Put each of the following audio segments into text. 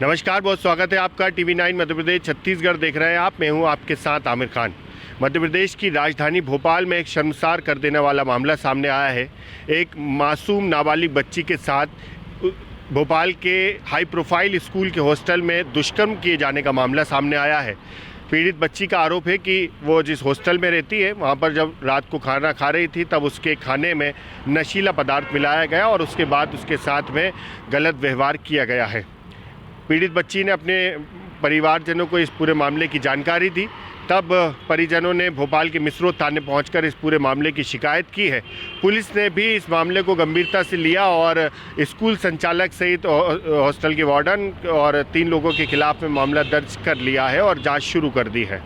नमस्कार, बहुत स्वागत है आपका। TV9 मध्य प्रदेश छत्तीसगढ़ देख रहे हैं आप। मैं हूं आपके साथ आमिर खान। मध्य प्रदेश की राजधानी भोपाल में एक शर्मसार कर देने वाला मामला सामने आया है। एक मासूम नाबालिग बच्ची के साथ भोपाल के हाई प्रोफाइल स्कूल के हॉस्टल में दुष्कर्म किए जाने का मामला सामने आया है। पीड़ित बच्ची का आरोप है कि वो जिस हॉस्टल में रहती है वहाँ पर जब रात को खाना खा रही थी तब उसके खाने में नशीला पदार्थ मिलाया गया और उसके बाद उसके साथ में गलत व्यवहार किया गया है। पीड़ित बच्ची ने अपने परिवारजनों को इस पूरे मामले की जानकारी दी। तब परिजनों ने भोपाल के मिसरोद थाने पहुंचकर इस पूरे मामले की शिकायत की है। पुलिस ने भी इस मामले को गंभीरता से लिया और स्कूल संचालक सहित हॉस्टल के वार्डन और 3 लोगों के खिलाफ में मामला दर्ज कर लिया है और जांच शुरू कर दी है।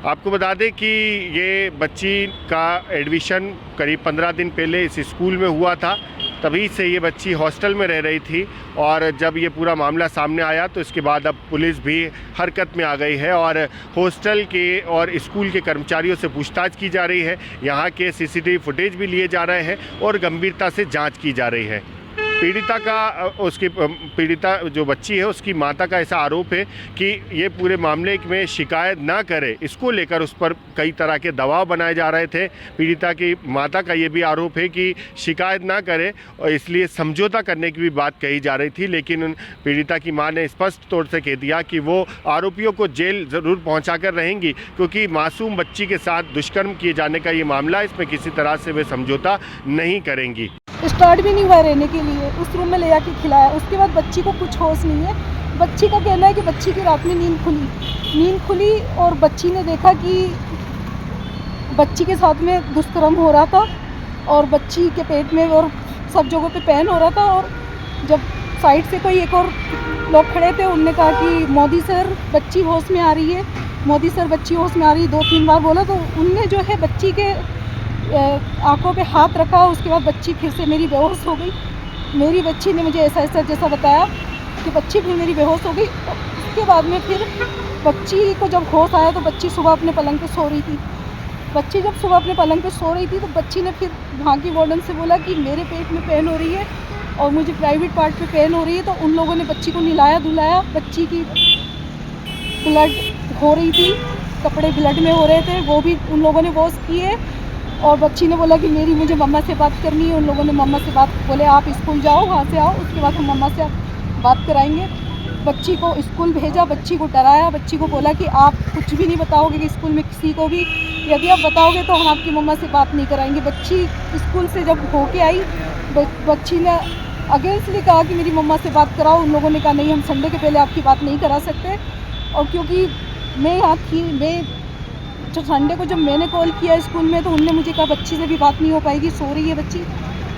आपको बता दें कि ये बच्ची का एडमिशन करीब 15 दिन पहले इस स्कूल में हुआ था। तभी से ये बच्ची हॉस्टल में रह रही थी और जब ये पूरा मामला सामने आया तो इसके बाद अब पुलिस भी हरकत में आ गई है और हॉस्टल के और स्कूल के कर्मचारियों से पूछताछ की जा रही है। यहाँ के CCTV फुटेज भी लिए जा रहे हैं और गंभीरता से जांच की जा रही है। पीड़िता जो बच्ची है उसकी माता का ऐसा आरोप है कि ये पूरे मामले में शिकायत ना करे, इसको लेकर उस पर कई तरह के दबाव बनाए जा रहे थे। पीड़िता की माता का ये भी आरोप है कि शिकायत ना करे और इसलिए समझौता करने की भी बात कही जा रही थी। लेकिन पीड़िता की मां ने स्पष्ट तौर से कह दिया कि वो आरोपियों को जेल ज़रूर पहुँचा कर रहेंगी, क्योंकि मासूम बच्ची के साथ दुष्कर्म किए जाने का ये मामला, इसमें किसी तरह से वे समझौता नहीं करेंगी। स्टार्ट भी नहीं हुआ रहने के लिए, उस रूम में ले जाके खिलाया। उसके बाद बच्ची को कुछ होश नहीं है। बच्ची का कहना है कि बच्ची की रात में नींद खुली और बच्ची ने देखा कि बच्ची के साथ में दुष्कर्म हो रहा था और बच्ची के पेट में और सब जगहों पे पेन हो रहा था। और जब साइड से कोई एक और लोग खड़े थे, उनने कहा कि मोदी सर बच्ची होश में आ रही है, मोदी सर बच्ची होश में आ रही है, 2-3 बार बोला। तो उनने जो है बच्ची के आंखों पे हाथ रखा। उसके बाद बच्ची फिर से मेरी बेहोश हो गई। मेरी बच्ची ने मुझे ऐसा जैसा बताया कि बच्ची फिर मेरी बेहोश हो गई। तो उसके बाद में फिर बच्ची को जब होश आया तो बच्ची सुबह अपने पलंग पे सो रही थी। बच्ची जब सुबह अपने पलंग पे सो रही थी तो बच्ची ने फिर वहाँ की वार्डन से बोला कि मेरे पेट में पेन हो रही है और मुझे प्राइवेट पार्ट पे पेन हो रही है। तो उन लोगों ने बच्ची को नहलाया धुलाया। बच्ची की ब्लड हो रही थी, कपड़े ब्लड में हो रहे थे, वो भी उन लोगों ने वॉश किए। और बच्ची ने बोला कि मुझे मम्मा से बात करनी है। उन लोगों ने मम्मा से बात बोले आप स्कूल जाओ, वहाँ से आओ, उसके बाद हम मम्मा से बात कराएंगे। बच्ची को स्कूल भेजा, बच्ची को डराया, बच्ची को बोला कि आप कुछ भी नहीं बताओगे कि स्कूल में किसी को भी, यदि आप बताओगे तो हम आपकी मम्मा से बात नहीं कराएंगे। बच्ची स्कूल से जब होके आई, बच्ची ने अगेंस्टली कहा कि मेरी मम्मा से बात कराओ। उन लोगों ने कहा नहीं, हम संडे के पहले आपकी बात नहीं करा सकते। और क्योंकि मैं यहाँ थी, तो संडे को जब मैंने कॉल किया स्कूल में तो उनने मुझे कहा बच्ची से भी बात नहीं हो पाएगी, सो रही है बच्ची।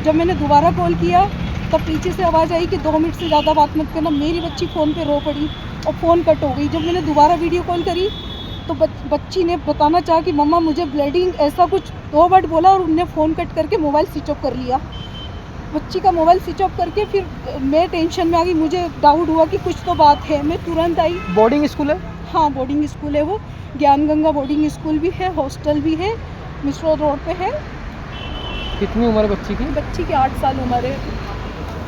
जब मैंने दोबारा कॉल किया तब पीछे से आवाज़ आई कि 2 मिनट से ज़्यादा बात मत करना। मेरी बच्ची फ़ोन पे रो पड़ी और फ़ोन कट हो गई। जब मैंने दोबारा वीडियो कॉल करी तो बच्ची ने बताना चाहा कि मम्मा मुझे ब्लीडिंग, ऐसा कुछ 2 वर्ड बोला और उनने फ़ोन कट करके मोबाइल स्विच ऑफ कर लिया। बच्ची का मोबाइल स्विच ऑफ करके फिर मैं टेंशन में आ गई। मुझे डाउट हुआ कि कुछ तो बात है। मैं तुरंत आई। बोर्डिंग स्कूल है? हाँ, बोर्डिंग स्कूल है वो। ज्ञान गंगा बोर्डिंग स्कूल भी है, हॉस्टल भी है, मिसरोद रोड पे है। कितनी उम्र है बच्ची की? बच्ची की 8 साल उम्र है।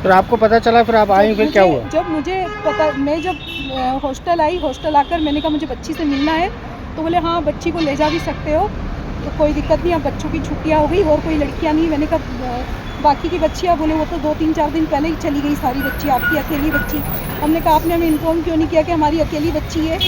फिर आपको पता चला, फिर आप आई, फिर क्या हुआ? जब मुझे पता, मैं जब हॉस्टल आई, हॉस्टल आकर मैंने कहा मुझे बच्ची से मिलना है। तो बोले हाँ बच्ची को ले जा भी सकते हो, तो कोई दिक्कत नहीं, अब बच्चों की छुट्टियाँ हो गई और कोई लड़कियाँ नहीं। मैंने कहा बाकी की बच्चियाँ, बोले वो तो 2-3-4 दिन पहले ही चली गई सारी बच्ची, आपकी अकेली बच्ची। हमने कहा आपने हमें इन्फॉर्म क्यों नहीं किया कि हमारी अकेली बच्ची है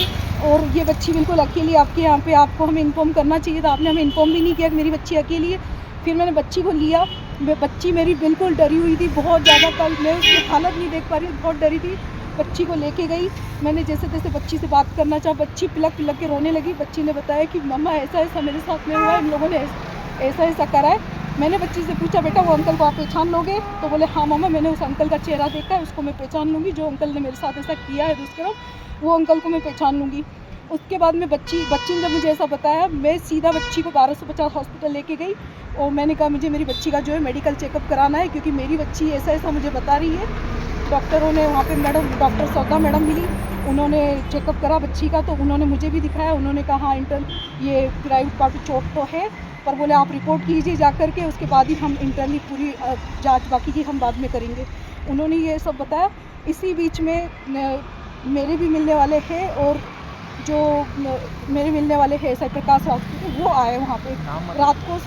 और ये बच्ची बिल्कुल अकेली आपके यहाँ पे, आपको हमें इन्फॉर्म करना चाहिए था, आपने हमें इन्फॉर्म भी नहीं किया कि मेरी बच्ची अकेली है। फिर मैंने बच्ची को लिया। बच्ची मेरी बिल्कुल डरी हुई थी बहुत ज़्यादा। कल मैं उसकी हालत नहीं देख पा रही, बहुत डरी थी। बच्ची को लेके गई, मैंने जैसे तैसे बच्ची से बात करना चाहा। बच्ची पिलक के रोने लगी। बच्ची ने बताया कि मम्मा ऐसा मेरे साथ में हुआ है, इन लोगों ने ऐसा करा है। मैंने बच्ची से पूछा बेटा वो अंकल को आप पहचान लोगे? तो बोले हाँ मम्मा, मैंने उस अंकल का चेहरा देखा है, उसको मैं पहचान लूँगी। जो अंकल ने मेरे साथ ऐसा किया है दुष्कर्म, वो अंकल को मैं पहचान लूँगी। उसके बाद में बच्ची ने जब मुझे ऐसा बताया, मैं सीधा बच्ची को 1250 हॉस्पिटल लेके गई और मैंने कहा मुझे मेरी बच्ची का जो है मेडिकल चेकअप कराना है, क्योंकि मेरी बच्ची ऐसा मुझे बता रही है। डॉक्टरों ने वहाँ पे डॉक्टर सौदा मैडम मिली, उन्होंने चेकअप करा बच्ची का, तो उन्होंने मुझे भी दिखाया। उन्होंने कहा हाँ ये प्राइवेट पार्ट चोट तो है, पर बोले आप रिपोर्ट कीजिए जा कर के, उसके बाद ही हम इंटरनली पूरी जांच बाकी की हम बाद में करेंगे। उन्होंने ये सब बताया। इसी बीच में मेरे भी मिलने वाले हैं और जो मेरे मिलने वाले हैं एसआई प्रकाश राजपूत वो आए वहाँ पे रात को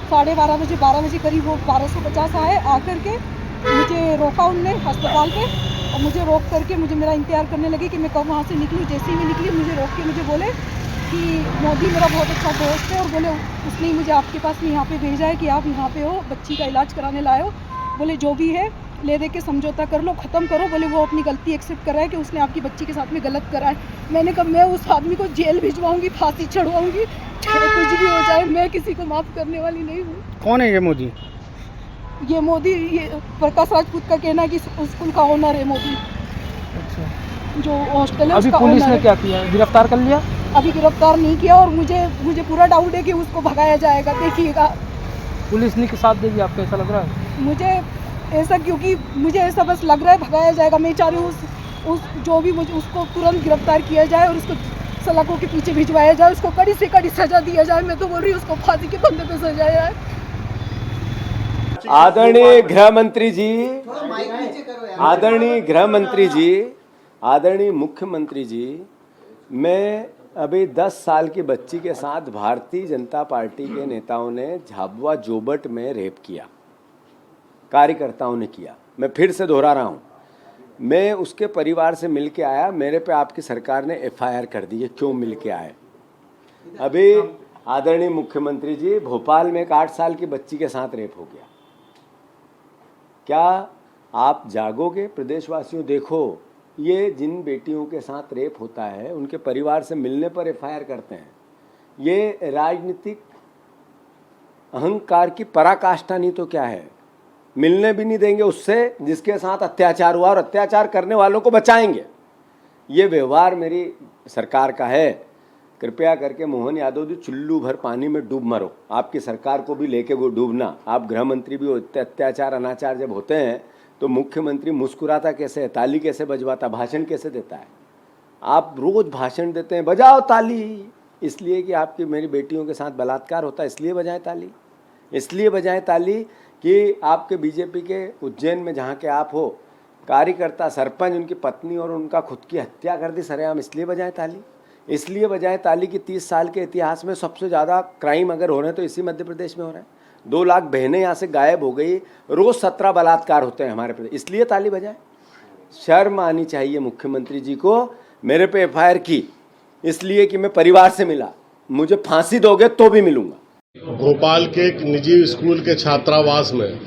12:30 बजे 12 बजे करीब वो 1250 आए। आकर के मुझे रोका उनने अस्पताल पे और मुझे रोक करके मुझे मेरा इंतजार करने लगे कि मैं कब वहाँ से निकलूँ। जैसे ही मैं निकली मुझे रोक के मुझे बोले कि मोदी मेरा बहुत अच्छा दोस्त है और बोले उसने ही मुझे आपके पास में यहाँ पे भेजा है कि आप यहाँ पे हो, बच्ची का इलाज कराने लाए हो। बोले जो भी है ले दे के समझौता कर लो, ख़त्म करो। बोले वो अपनी गलती एक्सेप्ट कर रहा है कि उसने आपकी बच्ची के साथ में गलत करा है। मैंने कहा मैं उस आदमी को जेल भिजवाऊंगी, फांसी चढ़वाऊंगी, चाहे कुछ भी हो जाए, मैं किसी को माफ़ करने वाली नहीं हूँ। कौन है ये मोदी? ये मोदी ये प्रकाश राजपूत का कहना है कि स्कूल का ओनर है मोदी, अच्छा, जो हॉस्टल है अभी उसका पुलिस ओनर ने है। क्या किया, गिरफ्तार कर लिया? अभी गिरफ्तार नहीं किया और मुझे पूरा डाउट है कि उसको भगाया जाएगा। देखिएगा पुलिस ने के साथ देगी आपको, ऐसा लग रहा है? मुझे ऐसा, क्योंकि मुझे ऐसा बस लग रहा है भगाया जाएगा। मैं चाह रही हूँ उस जो भी मुझे उसको तुरंत गिरफ्तार किया जाए और उसको सलाखों के पीछे भिजवाया जाए, उसको कड़ी से कड़ी सजा दिया जाए। मैं तो बोल रही हूँ उसको फांसी के फंदे पे सजाया है। आदरणीय गृह मंत्री जी, आदरणीय गृह मंत्री जी, आदरणीय मुख्यमंत्री जी, मैं अभी 10 साल की बच्ची के साथ भारतीय जनता पार्टी के नेताओं ने झाबुआ जोबट में रेप किया, कार्यकर्ताओं ने किया। मैं फिर से दोहरा रहा हूँ, मैं उसके परिवार से मिल के आया, मेरे पे आपकी सरकार ने एफआईआर कर दी है। क्यों मिल के आए? अभी आदरणीय मुख्यमंत्री जी, भोपाल में एक 8 साल की बच्ची के साथ रेप हो गया। क्या आप जागोगे? प्रदेशवासियों देखो, ये जिन बेटियों के साथ रेप होता है उनके परिवार से मिलने पर एफआईआर करते हैं। ये राजनीतिक अहंकार की पराकाष्ठा नहीं तो क्या है? मिलने भी नहीं देंगे उससे जिसके साथ अत्याचार हुआ और अत्याचार करने वालों को बचाएंगे। ये व्यवहार मेरी सरकार का है। कृपया करके मोहन यादव जी, चुल्लू भर पानी में डूब मरो। आपकी सरकार को भी लेके वो डूबना। आप गृह मंत्री भी होते, अत्याचार अनाचार जब होते हैं तो मुख्यमंत्री मुस्कुराता कैसे है, ताली कैसे बजवाता, भाषण कैसे देता है? आप रोज भाषण देते हैं, बजाओ ताली, इसलिए कि आपकी मेरी बेटियों के साथ बलात्कार होता है, इसलिए बजाएं ताली। इसलिए बजाएं ताली कि आपके बीजेपी के उज्जैन में जहाँ के आप हो, कार्यकर्ता सरपंच उनकी पत्नी और उनका खुद की हत्या कर दी सरेआम, इसलिए बजाएं ताली। इसलिए बजाएं ताली कि 30 साल के इतिहास में सबसे ज़्यादा क्राइम अगर हो रहे हैं तो इसी मध्य प्रदेश में हो रहे हैं। 2 लाख बहनें यहाँ से गायब हो गई, रोज़ 17 बलात्कार होते हैं हमारे प्रदेश, इसलिए ताली बजाएं। शर्म आनी चाहिए मुख्यमंत्री जी को। मेरे पे एफआईआर की इसलिए कि मैं परिवार से मिला, मुझे फांसी दोगे तो भी मिलूंगा। भोपाल के एक निजी स्कूल के छात्रावास में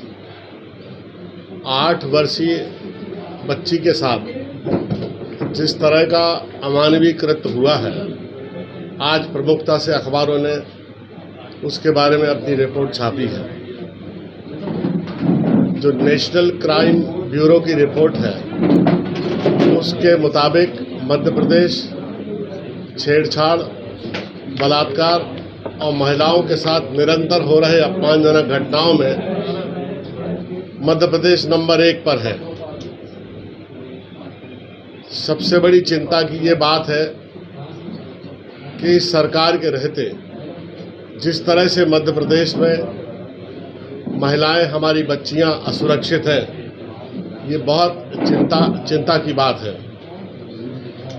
8 वर्षीय बच्ची के साथ जिस तरह का अमानवीय कृत्य हुआ है, आज प्रमुखता से अखबारों ने उसके बारे में अपनी रिपोर्ट छापी है। जो नेशनल क्राइम ब्यूरो की रिपोर्ट है उसके मुताबिक मध्य प्रदेश छेड़छाड़, बलात्कार और महिलाओं के साथ निरंतर हो रहे अपमानजनक घटनाओं में मध्य प्रदेश नंबर 1 पर है। सबसे बड़ी चिंता की ये बात है कि इस सरकार के रहते जिस तरह से मध्य प्रदेश में महिलाएं, हमारी बच्चियां असुरक्षित हैं, ये बहुत चिंता की बात है।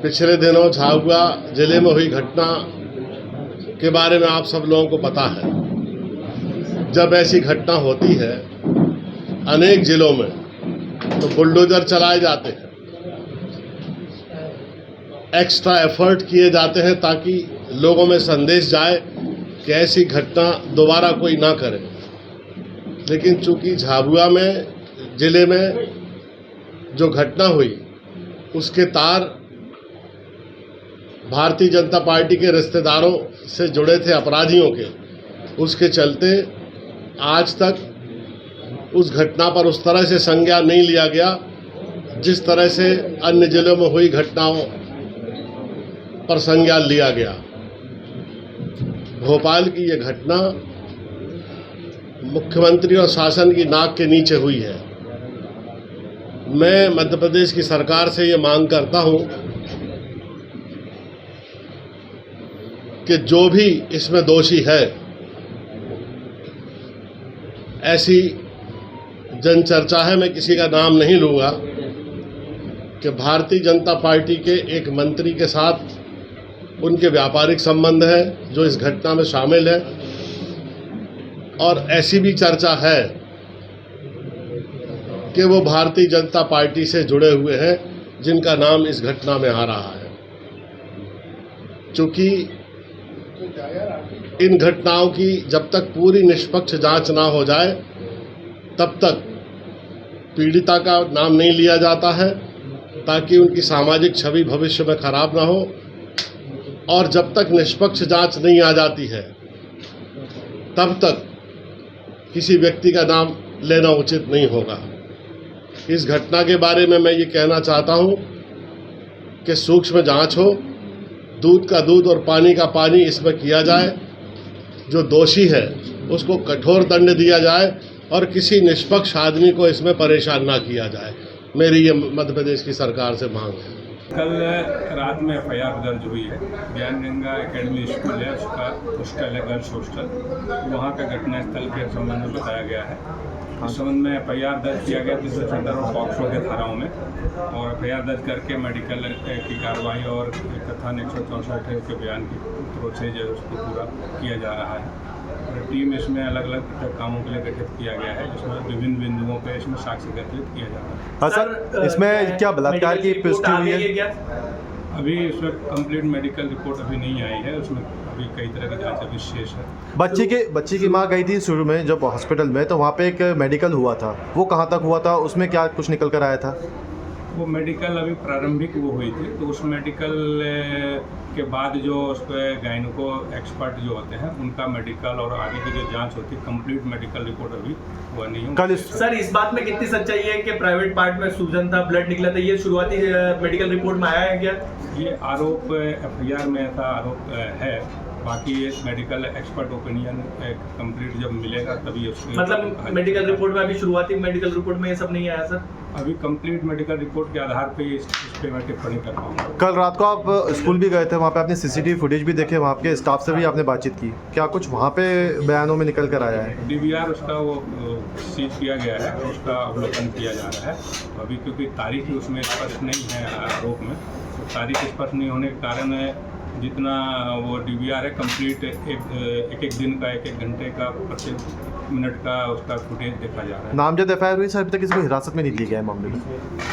पिछले दिनों झाबुआ जिले में हुई घटना के बारे में आप सब लोगों को पता है। जब ऐसी घटना होती है अनेक जिलों में तो बुलडोजर चलाए जाते हैं, एक्स्ट्रा एफर्ट किए जाते हैं ताकि लोगों में संदेश जाए कि ऐसी घटना दोबारा कोई ना करे। लेकिन चूंकि झाबुआ में जिले में जो घटना हुई उसके तार भारतीय जनता पार्टी के रिश्तेदारों से जुड़े थे, अपराधियों के, उसके चलते आज तक उस घटना पर उस तरह से संज्ञान नहीं लिया गया जिस तरह से अन्य जिलों में हुई घटनाओं पर संज्ञान लिया गया। भोपाल की ये घटना मुख्यमंत्री और शासन की नाक के नीचे हुई है। मैं मध्य प्रदेश की सरकार से ये मांग करता हूं कि जो भी इसमें दोषी है, ऐसी जनचर्चा है, मैं किसी का नाम नहीं लूँगा, कि भारतीय जनता पार्टी के एक मंत्री के साथ उनके व्यापारिक संबंध है जो इस घटना में शामिल है, और ऐसी भी चर्चा है कि वो भारतीय जनता पार्टी से जुड़े हुए हैं जिनका नाम इस घटना में आ रहा है। चूंकि इन घटनाओं की जब तक पूरी निष्पक्ष जांच ना हो जाए तब तक पीड़िता का नाम नहीं लिया जाता है, ताकि उनकी सामाजिक छवि भविष्य में खराब ना हो। और जब तक निष्पक्ष जांच नहीं आ जाती है तब तक किसी व्यक्ति का नाम लेना उचित नहीं होगा। इस घटना के बारे में मैं ये कहना चाहता हूँ कि सूक्ष्म जांच हो, दूध का दूध और पानी का पानी इसमें किया जाए, जो दोषी है उसको कठोर दंड दिया जाए और किसी निष्पक्ष आदमी को इसमें परेशान ना किया जाए। मेरी ये मध्य प्रदेश की सरकार से मांग है। कल रात में FIR दर्ज हुई है। ज्ञान गंगा एकेडमी स्कूल है, उसका हॉस्टल है, गर्ल्स हॉस्टल, वहाँ का घटनास्थल के संबंध में बताया गया है। इस संबंध में FIR दर्ज किया गया जिससे संदर्भ और पॉक्सो के धाराओं में, और FIR दर्ज करके मेडिकल की कार्रवाई और कथन 164 के बयान की प्रोसेस है उसको पूरा किया जा रहा है। टीम इसमें अलग अलग कामों के लिए गठित किया गया है, जिसमें विभिन्न बिंदुओं पर इसमें साक्ष्य एकत्रित किया जा रहा है। हाँ सर, इसमें क्या बलात्कार की पुष्टि हुई है? अभी इसमें कंप्लीट मेडिकल रिपोर्ट अभी नहीं आई है, उसमें अभी कई तरह की जांच अभी शेष है। बच्ची की माँ गई थी शुरू में जब हॉस्पिटल में, तो वहाँ पे एक मेडिकल हुआ था, वो कहाँ तक हुआ था, उसमें क्या कुछ निकल कर आया था? वो मेडिकल अभी प्रारंभिक वो हुई थी, तो उस मेडिकल के बाद जो उस पर गायनिको एक्सपर्ट जो होते हैं उनका मेडिकल और आगे की जो जांच होती है, कंप्लीट मेडिकल रिपोर्ट अभी हुआ नहीं है। कल सर इस बात में कितनी सच्चाई है कि प्राइवेट पार्ट में सूजन था, ब्लड निकला था, ये शुरुआती मेडिकल रिपोर्ट में आया है क्या? ये आरोप FIR में ऐसा आरोप है, बाकी ये मेडिकल एक्सपर्ट ओपिनियन कंप्लीट जब मिलेगा तभी उसकी मतलब मेडिकल रिपोर्ट में अभी शुरुआती मेडिकल रिपोर्ट में ये सब नहीं आया सर? अभी कंप्लीट मेडिकल रिपोर्ट के आधार पे इस पे मैं टिप्पणी कर पाऊंगा। कल रात को आप स्कूल भी गए थे, वहाँ पे आपने CCTV फुटेज भी देखे, वहाँ के स्टाफ से भी आपने बातचीत की, क्या कुछ वहाँ पे बयानों में निकल कर आया है? DVR उसका वो सीज किया गया है, उसका अवलोकन किया जा रहा है। अभी क्योंकि तारीख उसमें स्पष्ट नहीं है आरोप में, तो तारीख स्पष्ट नहीं होने के कारण जितना वो DVR है कंप्लीट एक दिन का, एक घंटे का, प्रति मिनट का उसका फुटेज देखा जा रहा है। नामजद FIR हुई सर, अभी तक किसी को हिरासत में नहीं लिया गया है मामले में?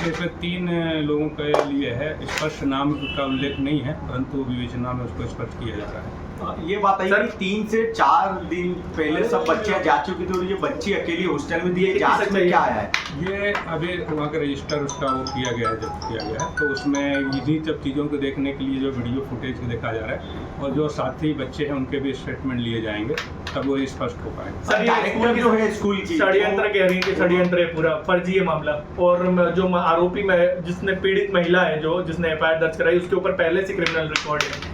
इसमें 3 लोगों के लिए है, स्पष्ट नाम का उल्लेख नहीं है, परंतु विवेचना में उसको स्पष्ट किया जा रहा है। ये बात है कि 3 से 4 दिन पहले सब बच्चियां जा चुकी थी और ये बच्ची अकेली हॉस्टल में दी, जांच में क्या आया है? ये अभी वहाँ का रजिस्टर उसका वो किया गया है, जब किया गया है, तो उसमें इन्हीं सब चीज़ों को देखने के लिए जो वीडियो फुटेज देखा जा रहा है और जो साथी बच्चे हैं उनके भी स्टेटमेंट लिए जाएंगे, तब वो स्पष्ट हो पाएगा। सर ये जो है स्कूल की षड्यंत्र कह रही है कि षड्यंत्र है पूरा, फर्जी है मामला, और जो आरोपी में जिसने पीड़ित महिला है जो जिसने FIR दर्ज कराई उसके ऊपर पहले से क्रिमिनल रिकॉर्ड है।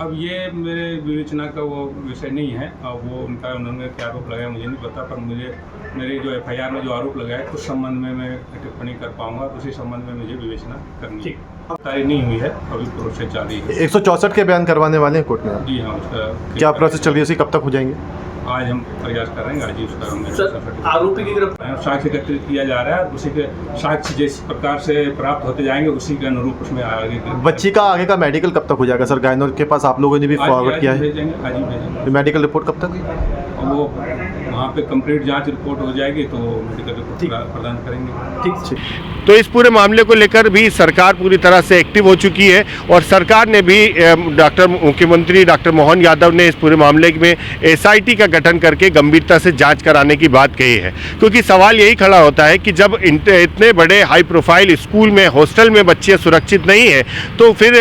अब ये मेरे विवेचना का वो विषय नहीं है, अब वो उन्होंने क्या आरोप लगाया मुझे नहीं पता, पर मुझे मेरे जो FIR में जो आरोप लगाया है उस संबंध में मैं टिप्पणी कर पाऊंगा, उसी संबंध में मुझे विवेचना करनी है। तारीख नहीं हुई है, अभी प्रोसेस जारी है। 164 के बयान करवाने वाले हैं कोर्ट में? जी हाँ, उसका क्या प्रोसेस चल रही है, उसी कब तक हो जाएंगे? आज हम प्रयास कर रहे हैं, आज ही उसका आरोपी की गिरफ्तार साक्ष्य एकत्रित किया जा रहा है, उसी के साक्ष्य जिस प्रकार से प्राप्त होते जाएंगे उसी के अनुरूप उसमें आगे। बच्ची का आगे का मेडिकल कब तक हो जाएगा सर? गायनो के पास आप लोगों ने भी फॉरवर्ड किया है, आज ही भेजेंगे। मेडिकल रिपोर्ट कब तक? वो वहाँ पे कंप्लीट जांच रिपोर्ट हो जाएगी तो मेडिकल रिपोर्ट प्रदान करेंगे। ठीक। तो इस पूरे मामले को लेकर भी सरकार पूरी तरह से एक्टिव हो चुकी है और सरकार ने भी मुख्यमंत्री डॉक्टर मोहन यादव ने इस पूरे मामले में SIT का गठन करके गंभीरता से जांच कराने की बात कही है, क्योंकि सवाल यही खड़ा होता है कि जब इतने बड़े हाई प्रोफाइल स्कूल में, हॉस्टल में बच्चे सुरक्षित नहीं है तो फिर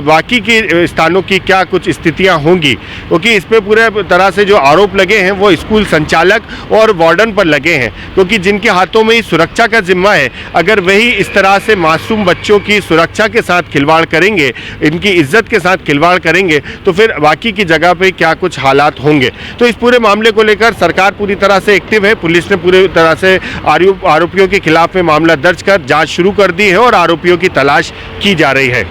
बाकी की स्थानों की क्या कुछ स्थितियाँ होंगी, क्योंकि इस पर पूरे तरह से जो आरोप लगे हैं वो स्कूल संचालक और वार्डन पर लगे हैं, क्योंकि जिनके हाथों में ही सुरक्षा का जिम्मा है, अगर वही इस तरह से मासूम बच्चों की सुरक्षा के साथ खिलवाड़ करेंगे, इनकी इज्जत के साथ खिलवाड़ करेंगे, तो फिर बाकी की जगह पे क्या कुछ हालात होंगे। तो इस पूरे मामले को लेकर सरकार पूरी तरह से एक्टिव है। पुलिस ने पूरी तरह से आरोपियों के खिलाफ में मामला दर्ज कर जांच शुरू कर दी है और आरोपियों की तलाश की जा रही है।